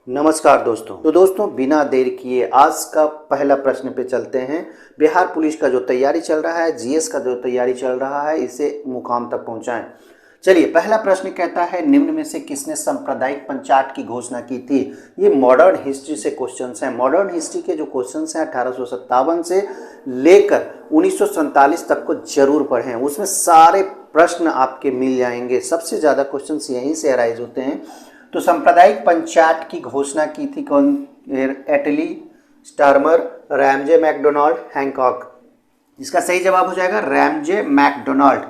नमस्कार दोस्तों। तो दोस्तों बिना देर किए आज का पहला प्रश्न पे चलते हैं। बिहार पुलिस का जो तैयारी चल रहा है, जीएस का जो तैयारी चल रहा है, इसे मुकाम तक पहुंचाएं। चलिए, पहला प्रश्न कहता है निम्न में से किसने सांप्रदायिक पंचायत की घोषणा की थी। ये मॉडर्न हिस्ट्री से क्वेश्चंस हैं। मॉडर्न हिस्ट्री के जो क्वेश्चंस हैं 1857 से लेकर 1947 तक को जरूर पढ़ें, उसमें सारे प्रश्न आपके मिल जाएंगे। सबसे ज़्यादा क्वेश्चंस यहीं से अराइज होते हैं। तो सांप्रदायिक पंचायत की घोषणा की थी कौन? एटली, स्टार्मर, रैमजे मैकडोनाल्ड, हैंकॉक। इसका सही जवाब हो जाएगा रैमजे मैकडोनाल्ड।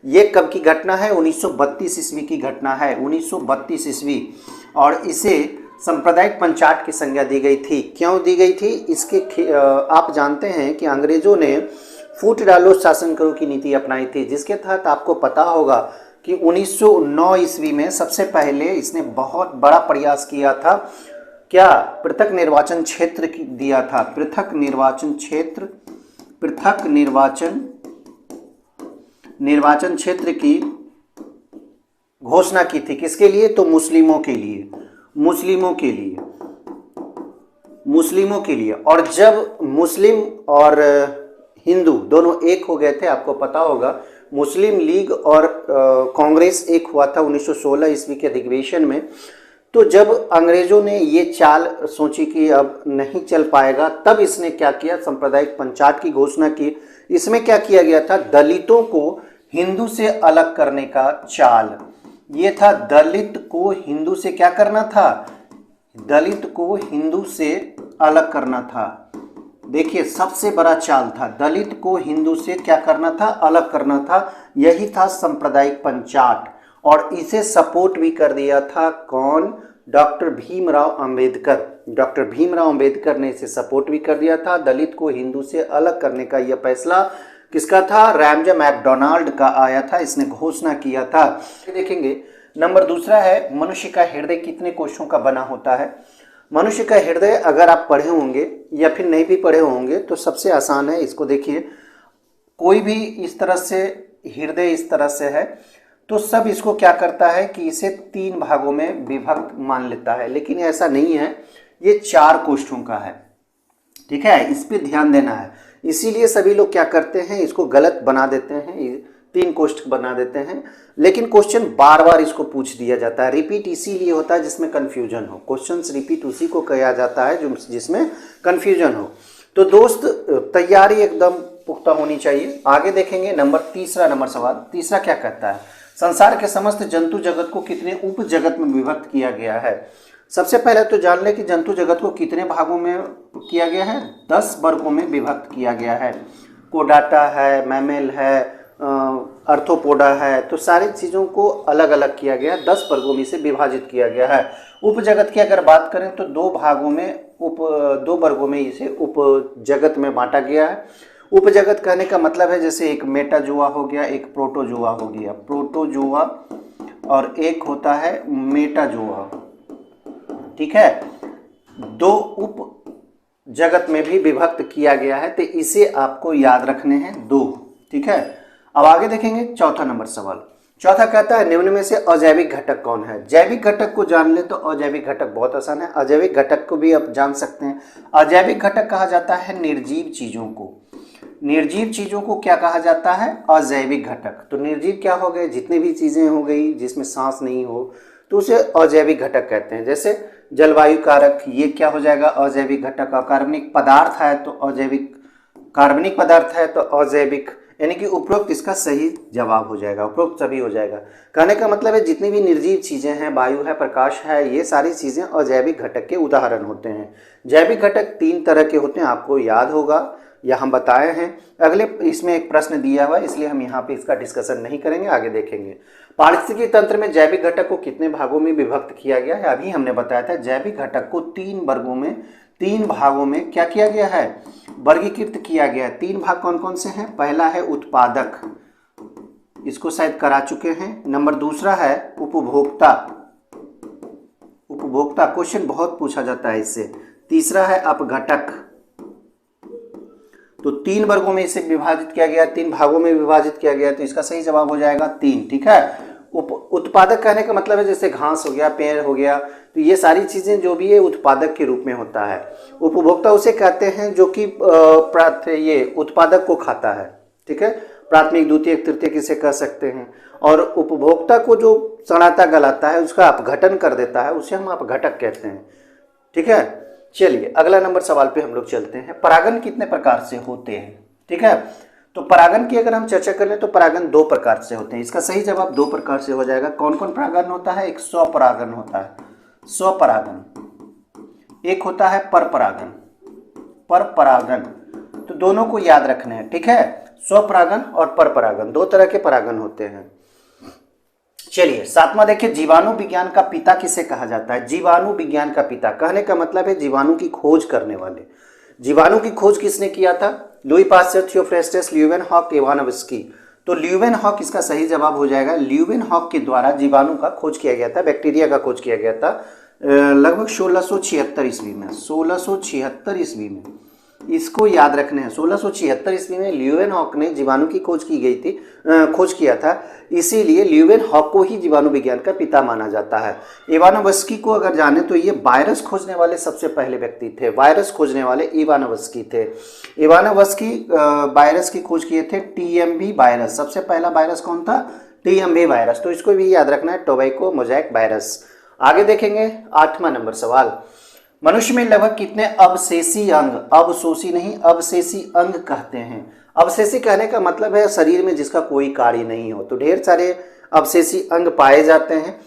ये कब की घटना है? 1932 ईस्वी की घटना है, 1932 ईस्वी। और इसे सांप्रदायिक पंचायत की संज्ञा दी गई थी। क्यों दी गई थी? इसके आप जानते हैं कि अंग्रेजों ने फूट डालो शासन करो की नीति अपनाई थी, जिसके तहत आपको पता होगा कि 1909 ईस्वी में सबसे पहले इसने बहुत बड़ा प्रयास किया था। क्या? पृथक निर्वाचन क्षेत्र दिया था। पृथक निर्वाचन क्षेत्र की घोषणा की थी। किसके लिए? तो मुस्लिमों के लिए। और जब मुस्लिम और हिंदू दोनों एक हो गए थे, आपको पता होगा मुस्लिम लीग और कांग्रेस एक हुआ था 1916 ईस्वी के अधिवेशन में। तो जब अंग्रेजों ने ये चाल सोची कि अब नहीं चल पाएगा, तब इसने क्या किया? सांप्रदायिक पंचायत की घोषणा की। इसमें क्या किया गया था? दलितों को हिंदू से अलग करने का चाल ये था। दलित को हिंदू से क्या करना था? दलित को हिंदू से अलग करना था। देखिए, सबसे बड़ा चाल था, दलित को हिंदू से क्या करना था? अलग करना था। यही था सांप्रदायिक पंचायत। और इसे सपोर्ट भी कर दिया था कौन? डॉक्टर भीमराव अंबेडकर। डॉक्टर भीमराव अंबेडकर ने इसे सपोर्ट भी कर दिया था। दलित को हिंदू से अलग करने का यह फैसला किसका था? रैमजे मैकडोनाल्ड का आया था। इसने घोषणा किया था। देखेंगे नंबर दूसरा है, मनुष्य का हृदय कितने कोशों का बना होता है? मनुष्य का हृदय अगर आप पढ़े होंगे या फिर नहीं भी पढ़े होंगे तो सबसे आसान है। इसको देखिए, कोई भी इस तरह से हृदय इस तरह से है तो सब इसको क्या करता है कि इसे 3 भागों में विभक्त मान लेता है, लेकिन ऐसा नहीं है। ये 4 कोष्ठों का है। ठीक है, इस पे ध्यान देना है। इसीलिए सभी लोग क्या करते हैं, इसको गलत बना देते हैं, 3 कोष्ठ बना देते हैं। लेकिन क्वेश्चन बार बार इसको पूछ दिया जाता है। रिपीट इसीलिए होता है जिसमें कंफ्यूजन हो। क्वेश्चंस रिपीट उसी को कहा जाता है जो जिसमें कंफ्यूजन हो। तो दोस्त, तैयारी एकदम पुख्ता होनी चाहिए। आगे देखेंगे नंबर सवाल। तीसरा क्या कहता है? संसार के समस्त जंतु जगत को कितने उप जगत में विभक्त किया गया है? सबसे पहले तो जान ले कि जंतु जगत को कितने भागों में किया गया है? 10 वर्गों में विभक्त किया गया है। कोडाटा है, मैमेल है, अर्थोपोडा है। तो सारी चीज़ों को अलग अलग किया गया है, 10 वर्गों में से विभाजित किया गया है। उप जगत की अगर बात करें तो 2 वर्गों में इसे उप जगत में बांटा गया है। उप जगत कहने का मतलब है जैसे एक मेटाजोआ हो गया, एक प्रोटोजोआ हो गया। प्रोटोजोआ और एक होता है मेटाजोआ। ठीक है, 2 उप जगत में भी विभक्त किया गया है। तो इसे आपको याद रखने हैं 2। ठीक है, अब आगे देखेंगे चौथा नंबर सवाल। चौथा कहता है निम्न में से अजैविक घटक कौन है? जैविक घटक को जान ले तो अजैविक घटक बहुत आसान है। अजैविक घटक को भी आप जान सकते हैं। अजैविक घटक कहा जाता है निर्जीव चीजों को। निर्जीव चीजों को क्या कहा जाता है? अजैविक घटक। तो निर्जीव क्या हो गए? जितनी भी चीजें हो गई जिसमें सांस नहीं हो तो उसे अजैविक घटक कहते हैं। जैसे जलवायु कारक, ये क्या हो जाएगा? अजैविक घटक। कार्बनिक पदार्थ है तो अजैविक, कार्बनिक पदार्थ है तो अजैविक, यानी कि उपरोक्त इसका सही जवाब हो जाएगा। उपरोक्त सभी हो जाएगा। कहने का मतलब है जितनी भी निर्जीव चीजें हैं, वायु है, प्रकाश है, ये सारी चीजें अजैविक घटक के उदाहरण होते हैं। जैविक घटक 3 तरह के होते हैं, आपको याद होगा या हम बताए हैं। अगले इसमें एक प्रश्न दिया हुआ है, इसलिए हम यहाँ पे इसका डिस्कशन नहीं करेंगे, आगे देखेंगे। पारिस्थितिकी तंत्र में जैविक घटक को कितने भागों में विभक्त किया गया है? अभी हमने बताया था जैविक घटक को 3 वर्गों में, 3 भागों में क्या किया गया है? वर्गीकृत किया गया है। 3 भाग कौन कौन से हैं? पहला है उत्पादक, इसको शायद करा चुके हैं। नंबर दूसरा है उपभोक्ता। उपभोक्ता क्वेश्चन बहुत पूछा जाता है इससे। तीसरा है अपघटक। तो 3 वर्गों में इसे विभाजित किया गया, 3 भागों में विभाजित किया गया। तो इसका सही जवाब हो जाएगा 3। ठीक है, उत्पादक कहने का मतलब है जैसे घास हो गया, पेड़ हो गया, तो ये सारी चीजें जो भी है उत्पादक के रूप में होता है। उपभोक्ता उसे कहते हैं जो कि ये उत्पादक को खाता है, ठीक है। प्राथमिक, द्वितीयक, तृतीयक इसे कह सकते हैं। और उपभोक्ता को जो सड़ाता गलाता है, उसका अपघटन कर देता है, उसे हम अपघटक कहते हैं, ठीक है। चलिए अगला नंबर सवाल पे हम लोग चलते हैं। परागण कितने प्रकार से होते हैं, ठीक है। तो परागण की अगर हम चर्चा करें तो परागण 2 प्रकार से होते हैं। इसका सही जवाब 2 प्रकार से हो जाएगा। कौन कौन परागण होता है? एक स्वपरागण होता है, स्वपरागण, एक होता है परपरागण, परपरागण। तो दोनों को याद रखना है, ठीक है। स्वपरागण और परपरागण 2 तरह के परागण होते हैं। चलिए 7वां देखिए, जीवाणु विज्ञान का पिता किसे कहा जाता है? जीवाणु विज्ञान का पिता कहने का मतलब है जीवाणु की खोज करने वाले। जीवाणु की खोज किसने किया था? Louis Pasteur, Theophrastus, Leeuwenhoek, Ivanovsky. तो ल्यूवेनहॉक इसका सही जवाब हो जाएगा। ल्यूवेनहॉक के द्वारा जीवाणु का खोज किया गया था, बैक्टीरिया का खोज किया गया था लगभग 1676 ईस्वी में, 1676 ईस्वी में। इसको याद रखना है, 1676 ईस्वी में ल्यूवेनहॉक ने जीवाणु की खोज की गई थी, खोज किया था। इसीलिए ल्यूवेनहॉक को ही जीवाणु विज्ञान का पिता माना जाता है। इवानोव्स्की को अगर जाने तो ये वायरस खोजने वाले सबसे पहले व्यक्ति थे, वायरस खोजने वाले इवानोव्स्की थे। इवानोव्स्की वायरस की खोज किए थे, टीएमवी वायरस। सबसे पहला वायरस कौन था? TMV virus. तो इसको भी याद रखना है, टोबैको मोज़ेक वायरस। आगे देखेंगे 8वां नंबर सवाल। मनुष्य में लगभग कितने अवशेषी अंग, अवशोषी नहीं अवशेषी अंग कहते हैं? अवशेषी कहने का मतलब है शरीर में जिसका कोई कार्य नहीं हो। तो ढेर सारे अवशेषी अंग पाए जाते हैं,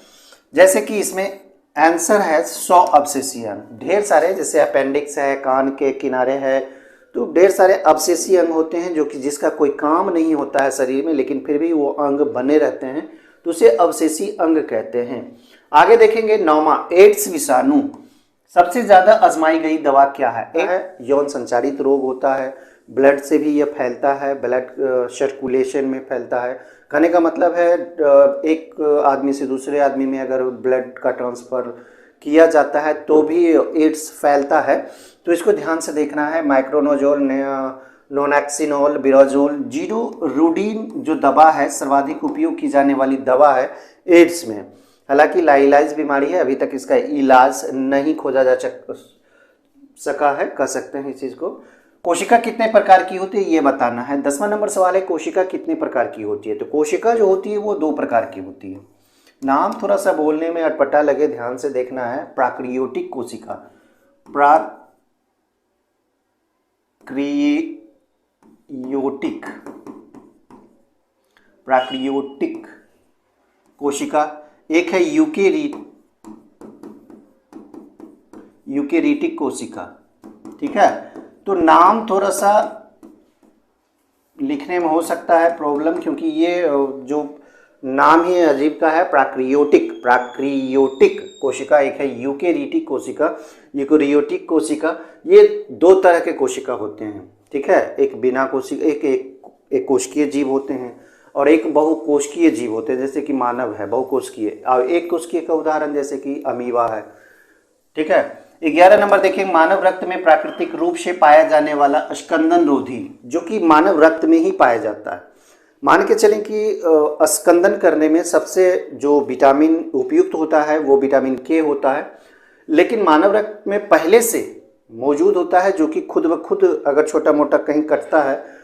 जैसे कि इसमें आंसर है 100 अवशेषी अंग। ढेर सारे, जैसे अपेंडिक्स है, कान के किनारे है, तो ढेर सारे अवशेषी अंग होते हैं जो कि जिसका कोई काम नहीं होता है शरीर में, लेकिन फिर भी वो अंग बने रहते हैं, तो उसे अवशेषी अंग कहते हैं। आगे देखेंगे 9वां, एड्स विषाणु सबसे ज्यादा आजमाई गई दवा क्या है? एक यौन संचारित रोग होता है, ब्लड से भी यह फैलता है, ब्लड सर्कुलेशन में फैलता है। कहने का मतलब है एक आदमी से दूसरे आदमी में अगर ब्लड का ट्रांसफर किया जाता है तो भी एड्स फैलता है। तो इसको ध्यान से देखना है। माइक्रोनोजोल, नोनैक्सिनोल, बिराजोल, जीरोरुडीन जो दवा है सर्वाधिक उपयोग की जाने वाली दवा है एड्स में। हालांकि लाइलाज बीमारी है, अभी तक इसका इलाज नहीं खोजा जा सका है, कह सकते हैं इस चीज को। कोशिका कितने प्रकार की होती है ये बताना है। 10वां नंबर सवाल है, कोशिका कितने प्रकार की होती है? तो कोशिका जो होती है वो 2 प्रकार की होती है। नाम थोड़ा सा बोलने में अटपटा लगे, ध्यान से देखना है। प्राक्रियोटिक कोशिका, प्राक्रियोटिक कोशिका, एक है यूकेरियोटिक कोशिका, ठीक है। तो नाम थोड़ा सा लिखने में हो सकता है प्रॉब्लम, क्योंकि ये जो नाम ही अजीब का है। प्राक्रियोटिक कोशिका एक है, यूकेरियोटिक कोशिका, यूकेरियोटिक कोशिका। ये 2 तरह के कोशिका होते हैं, ठीक है। एक बिना कोशिका, एक कोशिकीय जीव होते हैं और एक बहुकोशिकीय जीव होते हैं, जैसे कि मानव है बहुकोशिकीय, और एक कोशिकीय का उदाहरण जैसे कि अमीबा है, ठीक है। 11 नंबर देखिए, मानव रक्त में प्राकृतिक रूप से पाया जाने वाला स्कंदन रोधी, जो कि मानव रक्त में ही पाया जाता है। मान के चलें कि स्कंदन करने में सबसे जो विटामिन उपयुक्त होता है वो विटामिन के होता है, लेकिन मानव रक्त में पहले से मौजूद होता है, जो कि खुद ब खुद अगर छोटा मोटा कहीं कटता है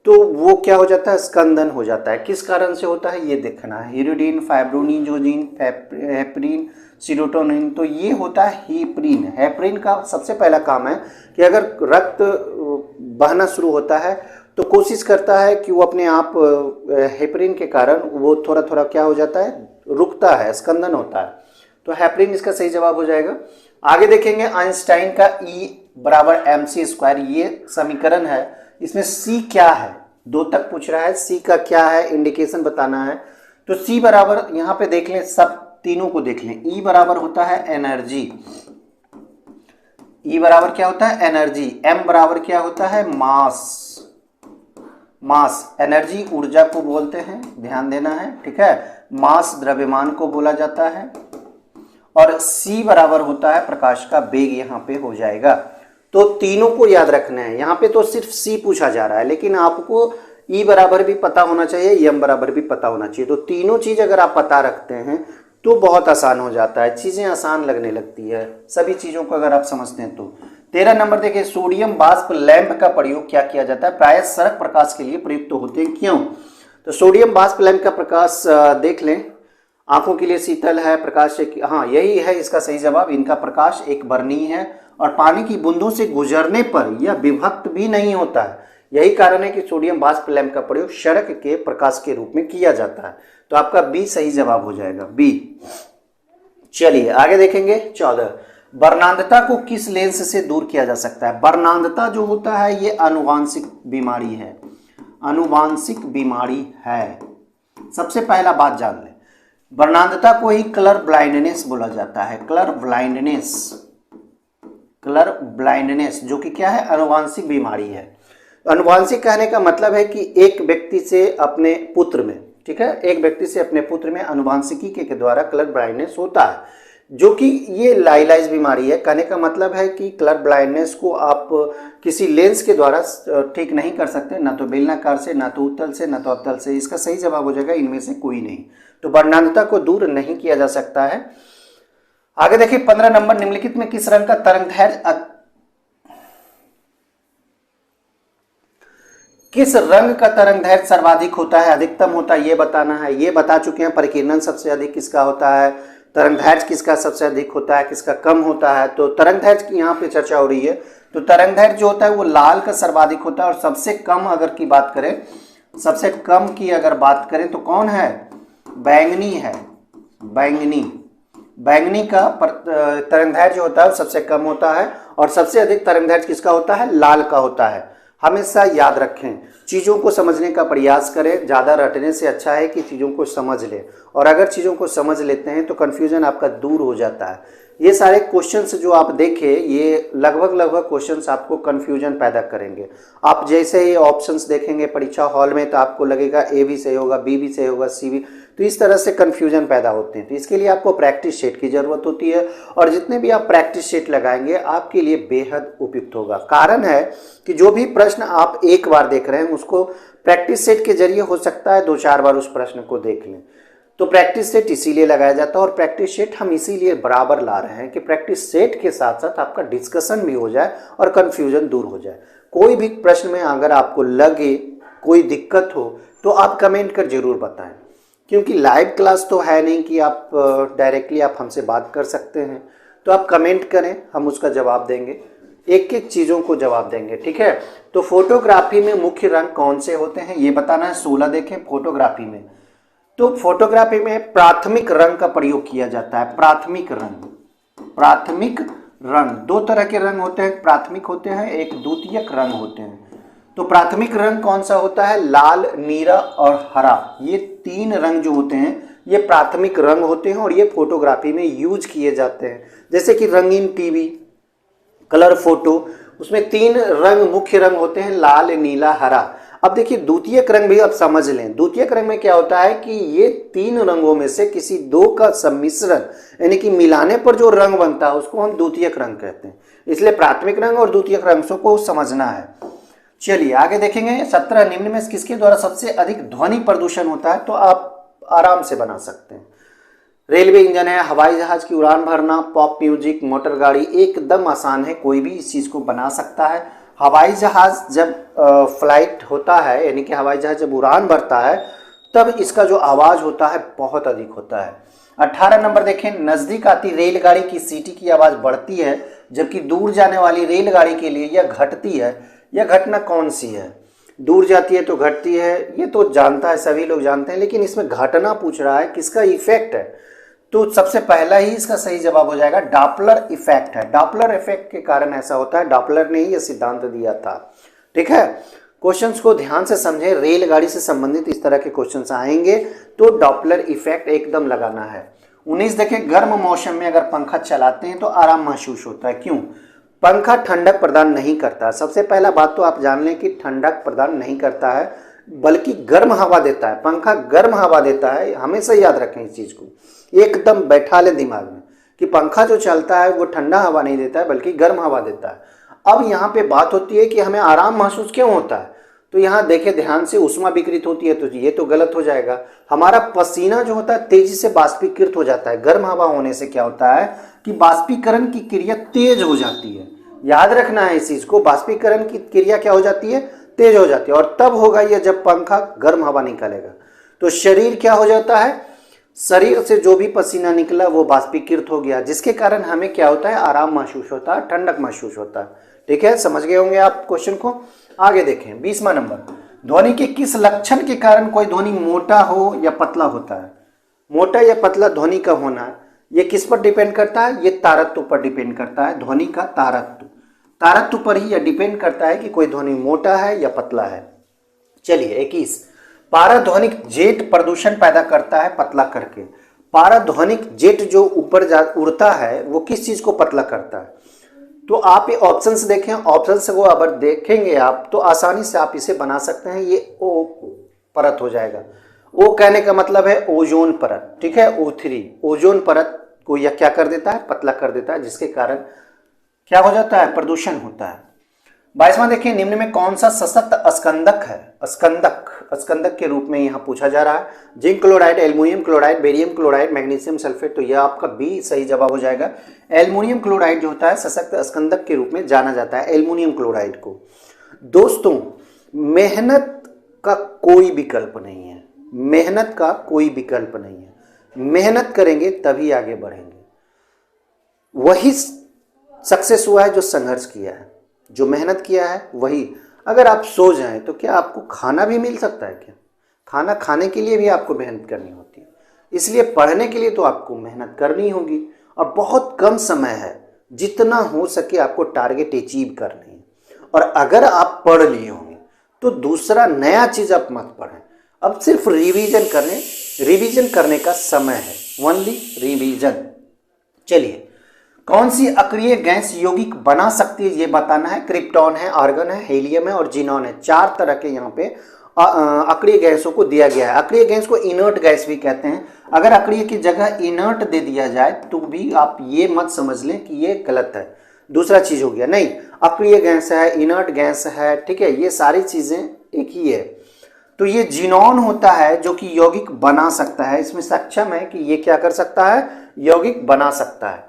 तो वो क्या हो जाता है? स्कंदन हो जाता है। किस कारण से होता है ये देखना है। Hirudin, fibrinogen, heparin, serotonin. तो ये होता है हेपरिन। हेपरिन का सबसे पहला काम है कि अगर रक्त बहना शुरू होता है तो कोशिश करता है कि वो अपने आप हेपरिन के कारण वो थोड़ा थोड़ा क्या हो जाता है? रुकता है, स्कंदन होता है। तो हेपरिन इसका सही जवाब हो जाएगा। आगे देखेंगे आइंस्टाइन का E = mc², ये समीकरण है। इसमें C क्या है? 2 तक पूछ रहा है, C का क्या है इंडिकेशन बताना है। तो C बराबर, यहाँ पे देख लें, सब तीनों को देख लें। E बराबर होता है एनर्जी, E बराबर क्या होता है? एनर्जी। M बराबर क्या होता है? मास। एनर्जी ऊर्जा को बोलते हैं, ध्यान देना है, ठीक है। मास द्रव्यमान को बोला जाता है। और C बराबर होता है प्रकाश का वेग, यहाँ पे हो जाएगा। तो तीनों को याद रखना है। यहाँ पे तो सिर्फ C पूछा जा रहा है, लेकिन आपको ई बराबर भी पता होना चाहिए, यम बराबर भी पता होना चाहिए। तो तीनों चीज़ अगर आप पता रखते हैं तो बहुत आसान हो जाता है, चीज़ें आसान लगने लगती है सभी चीज़ों को अगर आप समझते हैं तो। 13 नंबर देखिए, सोडियम वाष्प लैंप का प्रयोग क्या किया जाता है? प्रायः सड़क प्रकाश के लिए प्रयुक्त होते हैं, क्यों? तो सोडियम वाष्प लैंप का प्रकाश देख लें, आंखों के लिए शीतल है, प्रकाश एक, हाँ यही है इसका सही जवाब। इनका प्रकाश एक वर्णीय है और पानी की बूंदों से गुजरने पर यह विभक्त भी नहीं होता है। यही कारण है कि सोडियम वाष्प लैंप का प्रयोग सड़क के प्रकाश के रूप में किया जाता है। तो आपका बी सही जवाब हो जाएगा, बी। चलिए आगे देखेंगे 14, वर्णांधता को किस लेंस से दूर किया जा सकता है? वर्णांधता जो होता है ये आनुवांशिक बीमारी है, आनुवांशिक बीमारी है। सबसे पहला बात जान लें, वर्णांधता को ही कलर ब्लाइंडनेस बोला जाता है, कलर ब्लाइंडनेस, कलर ब्लाइंडनेस जो कि क्या है? आनुवांशिक बीमारी है। आनुवांशिक कहने का मतलब है कि एक व्यक्ति से अपने पुत्र में, ठीक है, एक व्यक्ति से अपने पुत्र में आनुवांशिकी के द्वारा कलर ब्लाइंडनेस होता है, जो कि ये लाइलाइज बीमारी है। कहने का मतलब है कि कलर ब्लाइंडनेस को आप किसी लेंस के द्वारा ठीक नहीं कर सकते, ना तो बेलनाकार से, ना तो उत्तल से, ना तो अवतल से। इसका सही जवाब हो जाएगा इनमें से कोई नहीं। तो वर्णांधता को दूर नहीं किया जा सकता है। आगे देखिए 15 नंबर, निम्नलिखित में किस रंग का तरंगदैर्घ्य, किस रंग का तरंगदैर्घ्य सर्वाधिक होता है, अधिकतम होता है, ये बताना है। ये बता चुके हैं, परिकीर्णन सबसे अधिक किसका होता है, तरंगदैर्घ्य किसका सबसे अधिक होता है, किसका कम होता है। तो तरंगदैर्घ्य की यहाँ पे चर्चा हो रही है। तो तरंगदैर्घ्य जो होता है वो लाल का सर्वाधिक होता है और सबसे कम अगर की बात करें, सबसे कम की अगर बात करें तो कौन है? बैंगनी है, बैंगनी, बैंगनी का तरंगदैर्घ्य जो होता है वो सबसे कम होता है और सबसे अधिक तरंगदैर्घ्य किसका होता है? लाल का होता है। हमेशा याद रखें, चीज़ों को समझने का प्रयास करें, ज़्यादा रटने से अच्छा है कि चीज़ों को समझ लें। और अगर चीज़ों को समझ लेते हैं तो कन्फ्यूजन आपका दूर हो जाता है। ये सारे क्वेश्चंस जो आप देखें, ये लगभग क्वेश्चंस आपको कन्फ्यूजन पैदा करेंगे। आप जैसे ही ऑप्शंस देखेंगे परीक्षा हॉल में तो आपको लगेगा ए भी सही होगा, बी भी सही होगा, सी भी, तो इस तरह से कन्फ्यूजन पैदा होते हैं। तो इसके लिए आपको प्रैक्टिस सेट की ज़रूरत होती है और जितने भी आप प्रैक्टिस सेट लगाएंगे आपके लिए बेहद उपयुक्त होगा। कारण है कि जो भी प्रश्न आप एक बार देख रहे हैं उसको प्रैक्टिस सेट के जरिए हो सकता है 2-4 बार उस प्रश्न को देख लें। तो प्रैक्टिस सेट इसीलिए लगाया जाता है और प्रैक्टिस सेट हम इसीलिए बराबर ला रहे हैं कि प्रैक्टिस सेट के साथ साथ आपका डिस्कशन भी हो जाए और कन्फ्यूजन दूर हो जाए। कोई भी प्रश्न में अगर आपको लगे कोई दिक्कत हो तो आप कमेंट कर जरूर बताएं, क्योंकि लाइव क्लास तो है नहीं कि आप डायरेक्टली आप हमसे बात कर सकते हैं। तो आप कमेंट करें, हम उसका जवाब देंगे, एक एक चीज़ों को जवाब देंगे, ठीक है। तो फोटोग्राफी में मुख्य रंग कौन से होते हैं ये बताना है। 16 देखें फोटोग्राफी में, तो फोटोग्राफी में प्राथमिक रंग का प्रयोग किया जाता है। प्राथमिक रंग, प्राथमिक रंग, दो तरह के रंग होते हैं, प्राथमिक होते हैं, एक द्वितीयक रंग होते हैं। तो प्राथमिक रंग कौन सा होता है? लाल, नीला और हरा, ये 3 रंग जो होते हैं ये प्राथमिक रंग होते हैं और ये फोटोग्राफी में यूज किए जाते हैं। जैसे कि रंगीन टीवी, कलर फोटो, उसमें 3 रंग मुख्य रंग होते हैं, लाल, नीला, हरा। अब देखिए द्वितीयक रंग भी आप समझ लें। द्वितीयक रंग में क्या होता है कि ये 3 रंगों में से किसी 2 का सम्मिश्रण यानी कि मिलाने पर जो रंग बनता है उसको हम द्वितीयक रंग कहते हैं। इसलिए प्राथमिक रंग और द्वितीयक रंगों को समझना है। चलिए आगे देखेंगे 17, निम्न में किसके द्वारा सबसे अधिक ध्वनि प्रदूषण होता है? तो आप आराम से बना सकते हैं। रेलवे इंजन है, हवाई जहाज की उड़ान भरना, पॉप म्यूजिक, मोटर गाड़ी, एकदम आसान है, कोई भी इस चीज़ को बना सकता है। हवाई जहाज जब फ्लाइट होता है यानी कि हवाई जहाज जब उड़ान भरता है तब इसका जो आवाज़ होता है बहुत अधिक होता है। 18 नंबर देखें, नज़दीक आती रेलगाड़ी की सीटी की आवाज़ बढ़ती है जबकि दूर जाने वाली रेलगाड़ी के लिए यह घटती है। यह घटना कौन सी है? दूर जाती है तो घटती है, ये तो जानता है, सभी लोग जानते हैं, लेकिन इसमें घटना पूछ रहा है, किसका इफेक्ट है? तो सबसे पहला ही इसका सही जवाब हो जाएगा डॉपलर इफेक्ट है। डॉपलर इफेक्ट के कारण ऐसा होता है, डॉपलर ने ही यह सिद्धांत दिया था, ठीक है। क्वेश्चंस को ध्यान से समझें, रेलगाड़ी से संबंधित इस तरह के क्वेश्चंस आएंगे तो डॉपलर इफेक्ट एकदम लगाना है। 19 देखें, गर्म मौसम में अगर पंखा चलाते हैं तो आराम महसूस होता है, क्यों? पंखा ठंडक प्रदान नहीं करता। सबसे पहला बात तो आप जान लें कि ठंडक प्रदान नहीं करता है बल्कि गर्म हवा देता है। पंखा गर्म हवा देता है, हमेशा याद रखें इस चीज़ को, एकदम बैठा लें दिमाग में कि पंखा जो चलता है वो ठंडा हवा नहीं देता है बल्कि गर्म हवा देता है। अब यहाँ पे बात होती है कि हमें आराम महसूस क्यों होता है? तो यहाँ देखें ध्यान से, ऊष्मा विकृत होती है तो ये तो गलत हो जाएगा। हमारा पसीना जो होता है तेजी से बाष्पीकृत हो जाता है। गर्म हवा होने से क्या होता है कि बाष्पीकरण की क्रिया तेज हो जाती है। याद रखना है इस चीज को, बाष्पीकरण की क्रिया क्या हो जाती है, तेज हो जाती है। और तब होगा ये जब पंखा गर्म हवा निकालेगा। तो शरीर क्या हो जाता है, शरीर से जो भी पसीना निकला वो बाष्पीकृत हो गया, जिसके कारण हमें क्या होता है, आराम महसूस होता है, ठंडक महसूस होता है। ठीक है, समझ गए होंगे आप क्वेश्चन को। आगे देखें 20वां नंबर, ध्वनि के किस लक्षण के कारण कोई ध्वनि मोटा हो या पतला होता है। मोटा या पतला ध्वनि का होना ये किस पर डिपेंड करता है, ये तारत्व पर डिपेंड करता है। ध्वनि का तारत्व पर ही यह डिपेंड करता है कि कोई ध्वनि मोटा है या पतला है। चलिए 21, पाराध्वनिक जेट प्रदूषण पैदा करता है पतला करके। पाराध्वनिक जेट जो ऊपर उड़ता है वो किस चीज को पतला करता है। तो आप ये ऑप्शंस देखें, ऑप्शंस को अगर देखेंगे आप तो आसानी से आप इसे बना सकते हैं। ये ओ परत हो जाएगा। ओ कहने का मतलब है ओजोन परत। ठीक है, O3 ओजोन परत को यह क्या कर देता है, पतला कर देता है, जिसके कारण क्या हो जाता है, प्रदूषण होता है। 22वां देखिए, निम्न में कौन सा सशक्त अस्कंदक है। अस्कंदक के रूप में यहाँ पूछा जा रहा है। Zinc chloride, aluminium chloride, barium chloride, magnesium sulphate. तो यह आपका बी सही जवाब हो जाएगा। एल्युमिनियम क्लोराइड जो होता है सशक्त अस्कंदक के रूप में जाना जाता है एल्युमिनियम क्लोराइड को। दोस्तों, मेहनत का कोई विकल्प नहीं है, मेहनत का कोई विकल्प नहीं है। मेहनत करेंगे तभी आगे बढ़ेंगे। वही सक्सेस हुआ है जो संघर्ष किया है, जो मेहनत किया है वही। अगर आप सो जाएं तो क्या आपको खाना भी मिल सकता है क्या? खाना खाने के लिए भी आपको मेहनत करनी होती है। इसलिए पढ़ने के लिए तो आपको मेहनत करनी होगी और बहुत कम समय है। जितना हो सके आपको टारगेट अचीव करनी है। और अगर आप पढ़ लिए होंगे तो दूसरा नया चीज आप मत पढ़ें। अब सिर्फ रिवीजन करने का समय है, ओनली रिवीजन। चलिए, कौन सी अक्रिय गैस यौगिक बना सकती है ये बताना है। क्रिप्टॉन है, आर्गन है, हीलियम है और जीनॉन है। 4 तरह के यहाँ पे अक्रिय गैसों को दिया गया है। अक्रिय गैस को इनर्ट गैस भी कहते हैं। अगर अक्रिय की जगह इनर्ट दे दिया जाए तो भी आप ये मत समझ लें कि ये गलत है, दूसरा चीज हो गया। नहीं, अक्रिय गैस है, इनर्ट गैस है, ठीक है, ये सारी चीजें एक ही है। तो ये जीनॉन होता है जो कि यौगिक बना सकता है, इसमें सक्षम है कि ये क्या कर सकता है, यौगिक बना सकता है।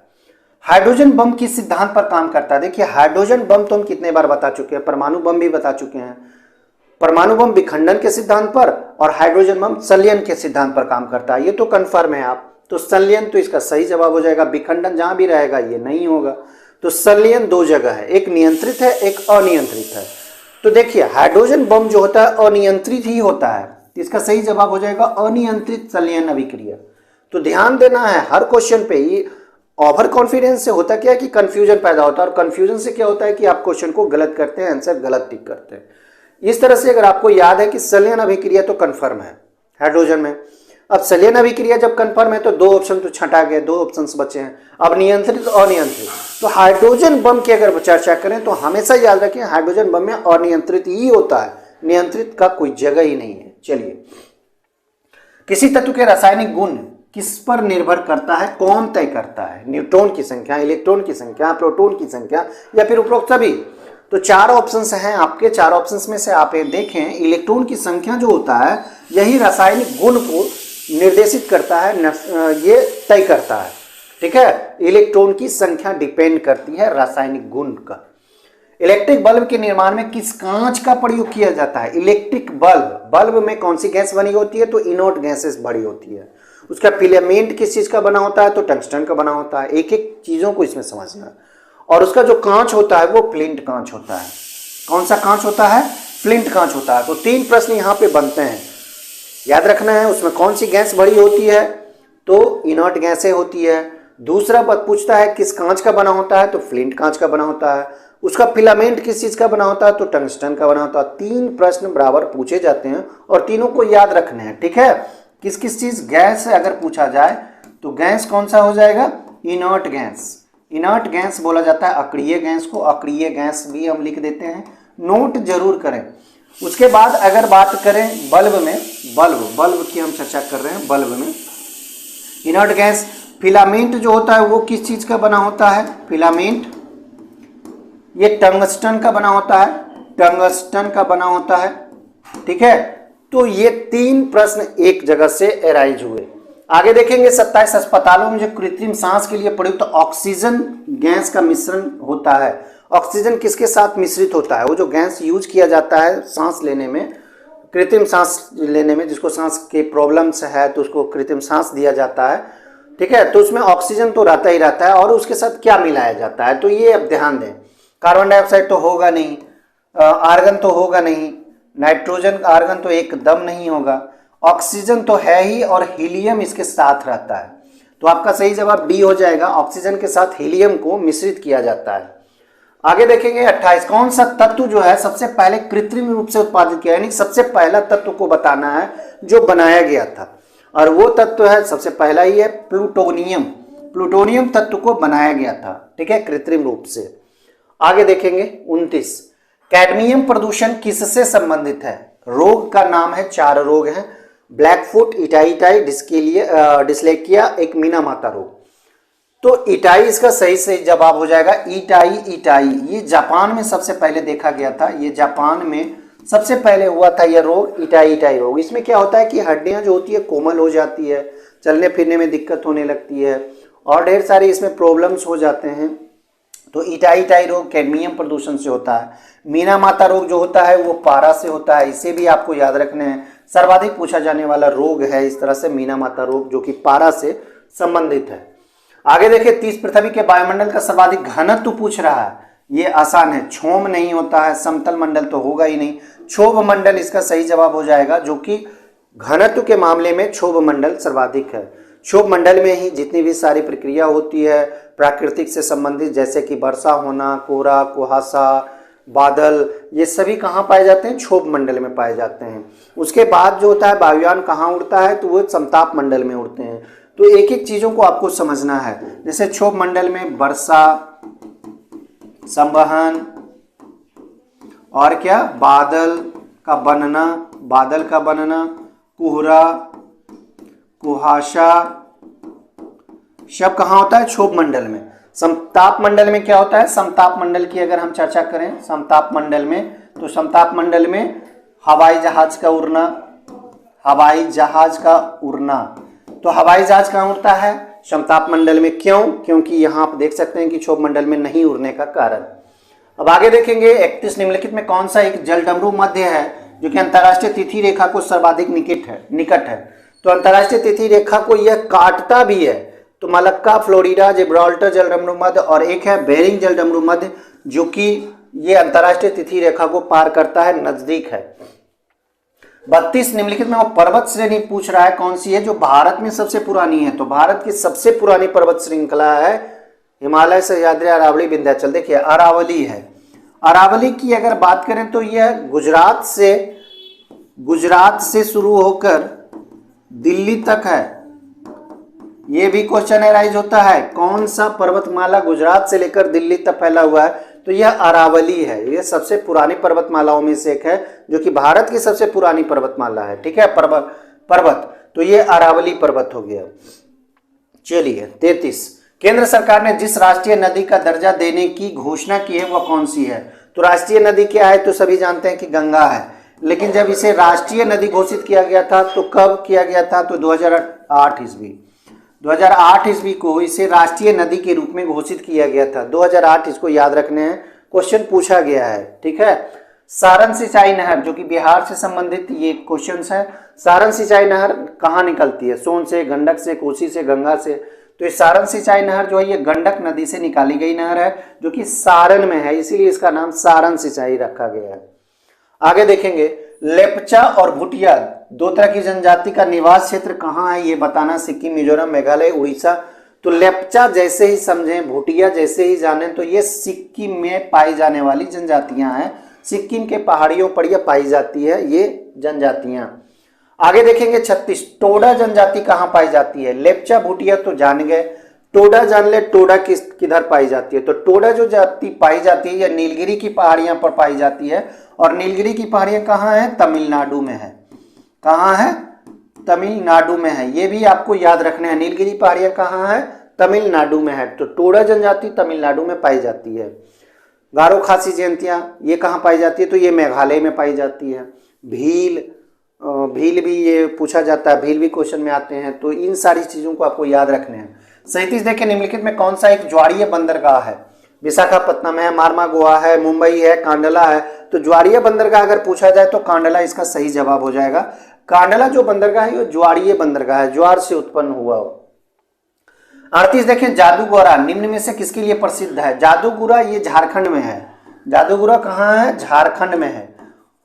हाइड्रोजन बम किस सिद्धांत पर काम करता है। देखिए, हाइड्रोजन बम तो हम कितने बार बता चुके हैं, परमाणु बम भी बता चुके हैं। परमाणु बम विखंडन के सिद्धांत पर और हाइड्रोजन बम संलयन के सिद्धांत पर काम करता है, ये तो कंफर्म है आप। तो संलयन तो इसका सही जवाब हो जाएगा। विखंडन जहां भी रहेगा ये नहीं होगा। तो संलयन 2 जगह है, एक नियंत्रित है, एक अनियंत्रित है। तो देखिए, हाइड्रोजन बम जो होता है अनियंत्रित ही होता है, इसका सही जवाब हो जाएगा अनियंत्रित संलयन अभिक्रिया। तो ध्यान देना है हर क्वेश्चन पे। ये ओवर कॉन्फिडेंस से होता क्या है कि कंफ्यूजन पैदा होता है, और कंफ्यूजन से क्या होता है कि आप क्वेश्चन को गलत करते हैं, आंसर गलत टिक करते हैं। इस तरह से अगर आपको याद है कि संलयन अभिक्रिया तो कंफर्म है हाइड्रोजन में। अब संलयन अभिक्रिया जब कंफर्म है तो 2 ऑप्शन तो छटा गए, 2 ऑप्शन बचे हैं। अब नियंत्रित और अनियंत्रित। तो हाइड्रोजन बम की अगर चर्चा करें तो हमेशा याद रखें हाइड्रोजन बम में अनियंत्रित ही होता है, नियंत्रित का कोई जगह ही नहीं है। चलिए, किसी तत्व के रासायनिक गुण किस पर निर्भर करता है, कौन तय करता है। न्यूट्रॉन की संख्या, इलेक्ट्रॉन की संख्या, प्रोटॉन की संख्या या फिर उपरोक्त सभी। तो 4 ऑप्शंस हैं आपके। 4 ऑप्शंस में से आप ये देखें, इलेक्ट्रॉन की संख्या जो होता है यही रासायनिक गुण को निर्देशित करता है, ये तय करता है। ठीक है, इलेक्ट्रॉन की संख्या डिपेंड करती है रासायनिक गुण का। इलेक्ट्रिक बल्ब के निर्माण में किस कांच का प्रयोग किया जाता है। इलेक्ट्रिक बल्ब में कौन सी गैस बनी होती है, तो इनर्ट गैसेस बड़ी होती है। उसका फिलामेंट किस चीज का बना होता है, तो टंगस्टन का बना होता है। एक एक चीजों को इसमें समझना। और उसका जो कांच होता है वो फ्लिंट कांच होता है। कौन सा कांच होता है, फ्लिंट कांच होता है। तो 3 प्रश्न यहाँ पे बनते हैं, याद रखना है। उसमें कौन सी गैस बड़ी होती है, तो इनर्ट गैसें होती है। दूसरा बात पूछता है किस कांच का बना होता है, तो फ्लिंट कांच का बना होता है। उसका फिलामेंट किस चीज का बना होता है, तो टंगस्टन का बना होता है। 3 प्रश्न बराबर पूछे जाते हैं और तीनों को याद रखने हैं। ठीक है, किस किस चीज गैस है अगर पूछा जाए तो गैस कौन सा हो जाएगा, इनर्ट गैस। इनर्ट गैस बोला जाता है अक्रिय गैस को, अक्रिय गैस भी हम लिख देते हैं, नोट जरूर करें। उसके बाद अगर बात करें बल्ब में, बल्ब की हम चर्चा कर रहे हैं। बल्ब में इनर्ट गैस, फिलामेंट जो होता है वो किस चीज का बना होता है, फिलामेंट ये टंगस्टन का बना होता है, टंगस्टन का बना होता है। ठीक है, तो ये 3 प्रश्न एक जगह से एराइज हुए। आगे देखेंगे 27 अस्पतालों में जो कृत्रिम सांस के लिए प्रयुक्त ऑक्सीजन गैस का मिश्रण होता है। ऑक्सीजन किसके साथ मिश्रित होता है? वो जो गैस यूज किया जाता है सांस लेने में, कृत्रिम सांस लेने में, जिसको सांस के प्रॉब्लम्स है तो उसको कृत्रिम सांस दिया जाता है, ठीक है, तो उसमें ऑक्सीजन तो रहता ही रहता है और उसके साथ क्या मिलाया जाता है, तो ये अब ध्यान दें। कार्बन डाइऑक्साइड तो होगा नहीं, आर्गन तो होगा नहीं, नाइट्रोजन आर्गन तो एकदम नहीं होगा, ऑक्सीजन तो है ही और हीलियम इसके साथ रहता है। तो आपका सही जवाब डी हो जाएगा, ऑक्सीजन के साथ हीलियम को मिश्रित किया जाता है। आगे देखेंगे 28, कौन सा तत्व जो है सबसे पहले कृत्रिम रूप से उत्पादित किया, यानी सबसे पहला तत्व को बताना है जो बनाया गया था, और वो तत्व है सबसे पहला ही है प्लूटोनियम। प्लूटोनियम तत्व को बनाया गया था, ठीक है, कृत्रिम रूप से। आगे देखेंगे 29, कैडमियम प्रदूषण किससे संबंधित है? रोग का नाम है, 4 रोग हैं, ब्लैकफुट, इटाई, डिस्लेक्सिया, एक मीना माता रोग। तो इटाई इसका सही जवाब हो जाएगा, इटाई। ये जापान में सबसे पहले देखा गया था, ये जापान में सबसे पहले हुआ था यह रोग, इटाई रोग। इसमें क्या होता है कि हड्डियां जो होती है कोमल हो जाती है, चलने फिरने में दिक्कत होने लगती है और ढेर सारे इसमें प्रॉब्लम्स हो जाते हैं। तो इटाई रोग कैडमियम प्रदूषण से होता है। मीना माता रोग जो होता है वो पारा से होता है, इसे भी आपको याद रखना है, सर्वाधिक पूछा जाने वाला रोग है इस तरह से मीना माता रोग, जो कि पारा से संबंधित है। आगे देखिए 30, पृथ्वी के वायुमंडल का सर्वाधिक घनत्व पूछ रहा है, ये आसान है, क्षोभ नहीं होता है, समतल मंडल तो होगा ही नहीं, क्षोभ मंडल इसका सही जवाब हो जाएगा, जो कि घनत्व के मामले में क्षोभ मंडल सर्वाधिक है। क्षोभ मंडल में ही जितनी भी सारी प्रक्रिया होती है प्राकृतिक से संबंधित, जैसे कि वर्षा होना, कोहरा, कुहासा, बादल, ये सभी कहाँ पाए जाते हैं? क्षोभ मंडल में पाए जाते हैं। उसके बाद जो होता है वायुयान कहाँ उड़ता है? तो वो समताप मंडल में उड़ते हैं। तो एक एक चीजों को आपको समझना है, जैसे क्षोभ मंडल में वर्षा, संवहन और क्या, बादल का बनना, कोहरा, कुहासा, सब कहाँ होता है? क्षोभ मंडल में। समताप मंडल में क्या होता है? समताप मंडल की अगर हम चर्चा करें समताप मंडल में, तो समताप मंडल में हवाई जहाज का उड़ना, तो हवाई जहाज कहाँ उड़ता है? समताप मंडल में। क्यों? क्योंकि यहाँ आप देख सकते हैं कि क्षोभ मंडल में नहीं उड़ने का कारण। अब आगे देखेंगे 31, निम्नलिखित में कौन सा एक जलडमरू मध्य है जो कि अंतर्राष्ट्रीय तिथि रेखा को सर्वाधिक निकट है? तो अंतर्राष्ट्रीय तिथि रेखा को यह काटता भी है, तो मलक्का, फ्लोरिडा, जिब्राल्टर जलडमरू मध्य, और एक है बेरिंग जलडमरू मध्य, जो कि ये अंतर्राष्ट्रीय तिथि रेखा को पार करता है, नजदीक है। 32, निम्नलिखित में वो पर्वत श्रेणी पूछ रहा है कौन सी है जो भारत में सबसे पुरानी है? तो भारत की सबसे पुरानी पर्वत श्रृंखला है हिमालय, सह्याद्री, अरावली, विंध्याचल। देखिए अरावली है, अरावली की अगर बात करें तो यह गुजरात से शुरू होकर दिल्ली तक है। ये भी क्वेश्चन एराइज होता है, कौन सा पर्वतमाला गुजरात से लेकर दिल्ली तक फैला हुआ है? तो यह अरावली है, यह सबसे पुरानी पर्वतमालाओं में से एक है, जो कि भारत की सबसे पुरानी पर्वतमाला है, ठीक है, पर्वत, तो ये अरावली पर्वत हो गया। चलिए 33, केंद्र सरकार ने जिस राष्ट्रीय नदी का दर्जा देने की घोषणा की है वह कौन सी है? तो राष्ट्रीय नदी क्या है? तो सभी जानते हैं कि गंगा है, लेकिन जब इसे राष्ट्रीय नदी घोषित किया गया था तो कब किया गया था? तो 2008 ईस्वी को इसे राष्ट्रीय नदी के रूप में घोषित किया गया था। 2008, इसको याद रखने हैं, क्वेश्चन पूछा गया है, ठीक है। सारण सिंचाई नहर, जो कि बिहार से संबंधित ये क्वेश्चन है, सारण सिंचाई नहर कहाँ निकलती है? सोन से, गंडक से, कोसी से, गंगा से। तो ये सारण सिंचाई नहर जो है ये गंडक नदी से निकाली गई नहर है, जो कि सारण में है, इसीलिए इसका नाम सारण सिंचाई रखा गया है। आगे देखेंगे लेप्चा और भूटिया, 2 तरह की जनजाति का निवास क्षेत्र कहाँ है ये बताना, सिक्किम, मिजोरम, मेघालय, उड़ीसा। तो लेप्चा जैसे ही समझें, भूटिया जैसे ही जाने, तो ये सिक्किम में पाई जाने वाली जनजातियां हैं, सिक्किम के पहाड़ियों पर यह पाई जाती है ये जनजातियां। आगे देखेंगे 36, टोडा जनजाति कहाँ पाई जाती है? लेप्चा, भूटिया तो जान गए, टोडा जान ले, टोडा किधर पाई जाती है? तो टोडा जो जाति पाई जाती है यह नीलगिरी की पहाड़ियां पर पाई जाती है, और नीलगिरी की पहाड़ियां कहाँ है? तमिलनाडु में है। कहाँ है? तमिलनाडु में है, ये भी आपको याद रखना है, नीलगिरी पहाड़ियां कहाँ है? तमिलनाडु में है। तो टोडा जनजाति तमिलनाडु में पाई जाती है। गारो खासी जयंतियां ये कहाँ पाई जाती है? तो ये मेघालय में पाई जाती है। भील, भील भी ये पूछा जाता है, भील भी क्वेश्चन में आते हैं, तो इन सारी चीज़ों को आपको याद रखने हैं। 37 देखिए, निम्नलिखित में कौन सा एक ज्वारीय बंदरगाह है? विशाखापत्तनम है, मारमागोआ है, मुंबई है, कांडला है। तो ज्वारीय बंदरगाह अगर पूछा जाए तो कांडला इसका सही जवाब हो जाएगा। कांडला जो बंदरगाह है वो ज्वारीय बंदरगाह है, ज्वार से उत्पन्न हुआ हो। 38 देखें, जादूगोरा निम्न में से किसके लिए प्रसिद्ध है? जादूगोरा ये झारखंड में है। जादूगोरा कहाँ है? झारखंड में है।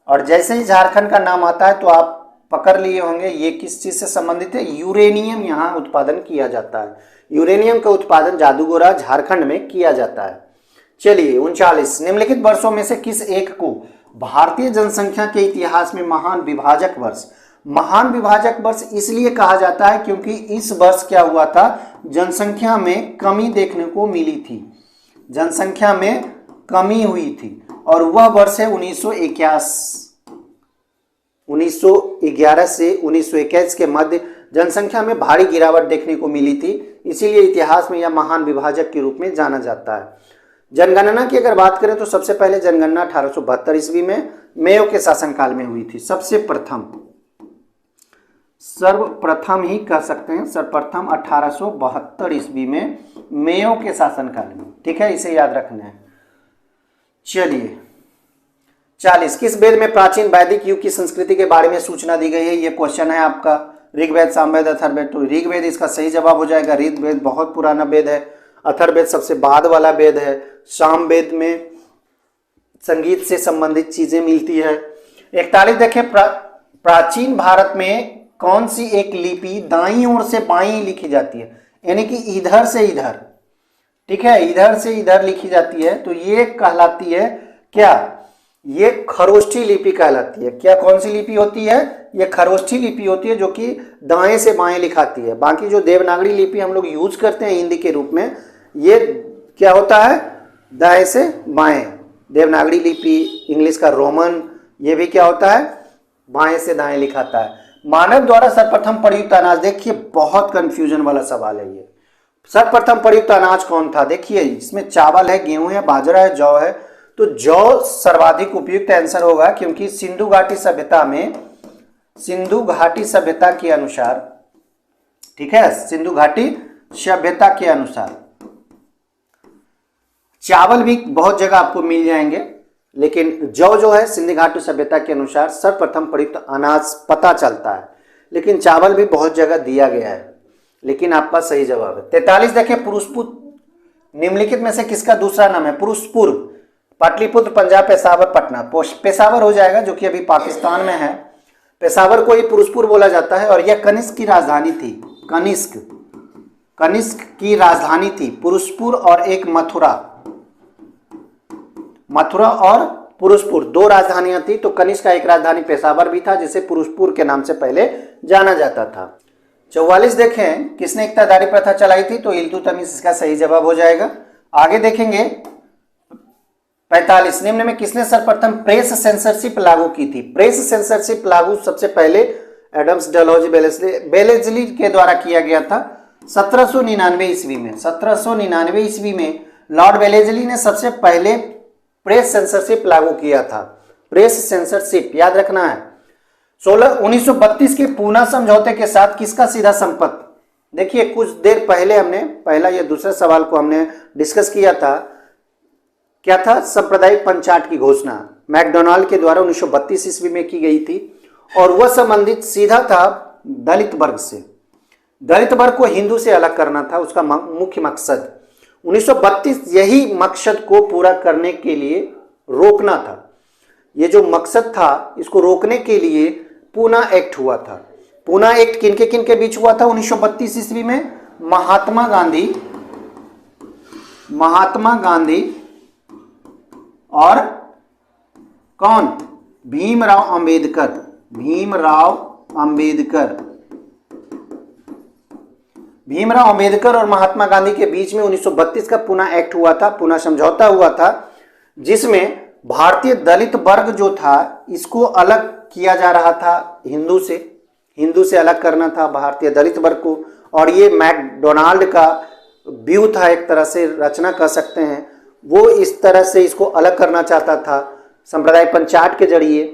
और जैसे ही झारखंड का नाम आता है तो आप पकड़ लिए होंगे ये किस चीज से संबंधित है? यूरेनियम यहाँ उत्पादन किया जाता है। यूरेनियम का उत्पादन जादूगोरा झारखंड में किया जाता है। चलिए 39, निम्नलिखित वर्षों में से किस एक को भारतीय जनसंख्या के इतिहास में महान विभाजक वर्ष? महान विभाजक वर्ष इसलिए कहा जाता है क्योंकि इस वर्ष क्या हुआ था? जनसंख्या में कमी देखने को मिली थी, जनसंख्या में कमी हुई थी, और वह वर्ष है 1911 से 1921 के मध्य जनसंख्या में भारी गिरावट देखने को मिली थी, इसीलिए इतिहास में यह महान विभाजक के रूप में जाना जाता है। जनगणना की अगर बात करें तो सबसे पहले जनगणना 1872 ईस्वी में मेयो के शासनकाल में हुई थी। सबसे प्रथम, सर्वप्रथम ही कह सकते हैं, सर्वप्रथम 1872 ईस्वी में मेयो के शासनकाल में। ठीक है, इसे याद रखना है। चलिए 40, किस वेद में प्राचीन वैदिक युग की संस्कृति के बारे में सूचना दी गई है? ये क्वेश्चन है आपका। ऋग्वेद, सामवेद, अथर्ववेद। तो ऋग्वेद इसका सही जवाब हो जाएगा। ऋग्वेद बहुत पुराना वेद है, अथर्ववेद सबसे बाद वाला वेद है, सामवेद में संगीत से संबंधित चीजें मिलती है। 41 देखें, प्राचीन भारत में कौन सी एक लिपि दाईं ओर से बाईं लिखी जाती है? यानी कि इधर से इधर, ठीक है, इधर से इधर लिखी जाती है, तो ये कहलाती है क्या? ये खरोष्ठी लिपि कहलाती है। क्या कौन सी लिपि होती है? ये खरोष्ठी लिपि होती है जो कि दाएं से बाएं लिखाती है। बाकी जो देवनागरी लिपि हम लोग यूज करते हैं हिंदी के रूप में, ये क्या होता है? दाएं से बाएं। देवनागरी लिपि, इंग्लिश का रोमन, ये भी क्या होता है? बाएं से दाएं लिखाता है। मानव द्वारा सर्वप्रथम प्रयुक्त अनाज, देखिए बहुत कंफ्यूजन वाला सवाल है ये। सर्वप्रथम प्रयुक्त अनाज कौन था? देखिए इसमें चावल है, गेहूं है, बाजरा है, जौ है। तो जौ सर्वाधिक उपयुक्त आंसर होगा क्योंकि सिंधु घाटी सभ्यता में, सिंधु घाटी सभ्यता के अनुसार, ठीक है, सिंधु घाटी सभ्यता के अनुसार चावल भी बहुत जगह आपको मिल जाएंगे, लेकिन जौ जो है सिंधु घाटी सभ्यता के अनुसार सर्वप्रथम प्रयुक्त अनाज पता चलता है, लेकिन चावल भी बहुत जगह दिया गया है, लेकिन आपका सही जवाब है। 43 देखें, पुरुषपुर निम्नलिखित में से किसका दूसरा नाम है? पुरुषपुर, पाटलिपुत्र, पंजाब, पेशावर, पटना। पेशावर हो जाएगा जो कि अभी पाकिस्तान में है। पेशावर को ही पुरुषपुर बोला जाता है और यह कनिष्क की राजधानी थी। कनिष्क की राजधानी थी पुरुषपुर, और एक मथुरा और पुरुषपुर, दो राजधानियां थी। तो कनिष्क का एक राजधानी पेशावर भी था जिसे पुरुषपुर के नाम से पहले जाना जाता था। 44 देखें, किसने इक्तादारी प्रथा चलाई थी? तो इल्तुतमिश इसका सही जवाब हो जाएगा। आगे देखेंगे 45, निम्न में किसने सर्वप्रथम प्रेस सेंसरशिप लागू की थी? प्रेस सेंसरशिप लागू सबसे पहले एडम्स डलहौजी बेलेजली के द्वारा किया गया था 1799 ईस्वी में। 1799 ईस्वी में लॉर्ड बेलेजली ने सबसे पहले प्रेस सेंसरशिप लागू किया था। प्रेस सेंसरशिप याद रखना है। 1932 के पूना समझौते के साथ किसका सीधा संपर्क? देखिए कुछ देर पहले हमने पहला या दूसरे सवाल को हमने डिस्कस किया था, क्या था? सांप्रदायिक पंचायत की घोषणा मैकडोनाल्ड के द्वारा 1932 ईस्वी में की गई थी, और वह संबंधित सीधा था दलित वर्ग से। दलित वर्ग को हिंदू से अलग करना था उसका मुख्य मकसद। 1932 यही मकसद को पूरा करने के लिए रोकना था। ये जो मकसद था इसको रोकने के लिए पूना एक्ट हुआ था। पूना एक्ट किनके किनके बीच हुआ था? 1932 ईस्वी में महात्मा गांधी और कौन? भीमराव अंबेडकर और महात्मा गांधी के बीच में 1932 का पूना एक्ट हुआ था, पूना समझौता हुआ था, जिसमें भारतीय दलित वर्ग जो था इसको अलग किया जा रहा था हिंदू से अलग करना था भारतीय दलित वर्ग को। और ये मैकडोनाल्ड का व्यू था, एक तरह से रचना कह सकते हैं। वो इस तरह से इसको अलग करना चाहता था सांप्रदायिक पंचायत के जरिए।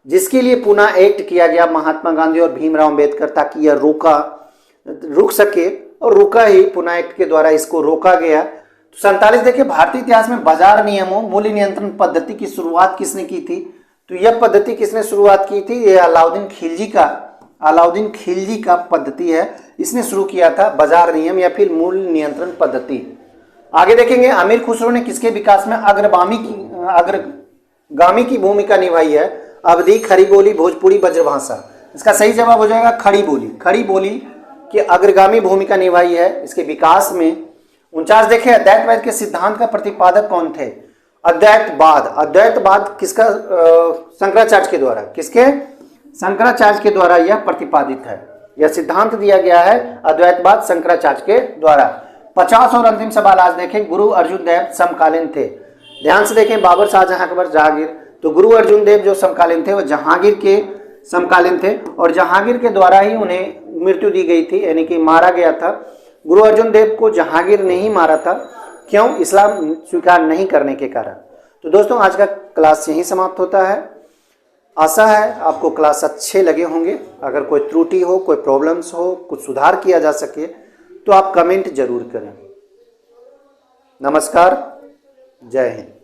जिसके लिए पुनः एक्ट किया गया महात्मा गांधी और भीमराव अंबेडकर, ताकि यह रुक सके, और रुका ही, पुनः एक्ट के द्वारा इसको रोका गया। तो 47 देखिए, भारतीय इतिहास में बाजार नियमों मूल्य नियंत्रण पद्धति की शुरुआत किसने की थी? तो यह पद्धति किसने शुरुआत की थी? ये अलाउद्दीन खिलजी का पद्धति है, इसने शुरू किया था बाजार नियम या फिर मूल्य नियंत्रण पद्धति। आगे देखेंगे, अमीर खुसरो ने किसके विकास में अग्रगामी की भूमिका निभाई है? अवधी, खड़ी बोली, भोजपुरी, ब्रजभाषा। इसका सही जवाब हो जाएगा खड़ी बोली की अग्रगामी भूमिका निभाई है इसके विकास में। 49 देखें, अद्वैतवाद के सिद्धांत का प्रतिपादक कौन थे? अद्वैतवाद किसका? शंकराचार्य के द्वारा। किसके? शंकराचार्य के द्वारा यह प्रतिपादित है, यह सिद्धांत दिया गया है अद्वैतवाद शंकराचार्य के द्वारा। 50 और अंतिम सवाल आज देखें, गुरु अर्जुन देव समकालीन थे। ध्यान से देखें, बाबर, शाहजहां, अकबर, जहांगीर। तो गुरु अर्जुन देव जो समकालीन थे वो जहांगीर के समकालीन थे, और जहांगीर के द्वारा ही उन्हें मृत्यु दी गई थी, यानी कि मारा गया था। गुरु अर्जुन देव को जहांगीर ने ही मारा था। क्यों? इस्लाम स्वीकार नहीं करने के कारण। तो दोस्तों, आज का क्लास यहीं समाप्त होता है। आशा है आपको क्लास अच्छे लगे होंगे। अगर कोई त्रुटि हो, कोई प्रॉब्लम्स हो, कुछ सुधार किया जा सके तो आप कमेंट जरूर करें। नमस्कार, जय हिंद।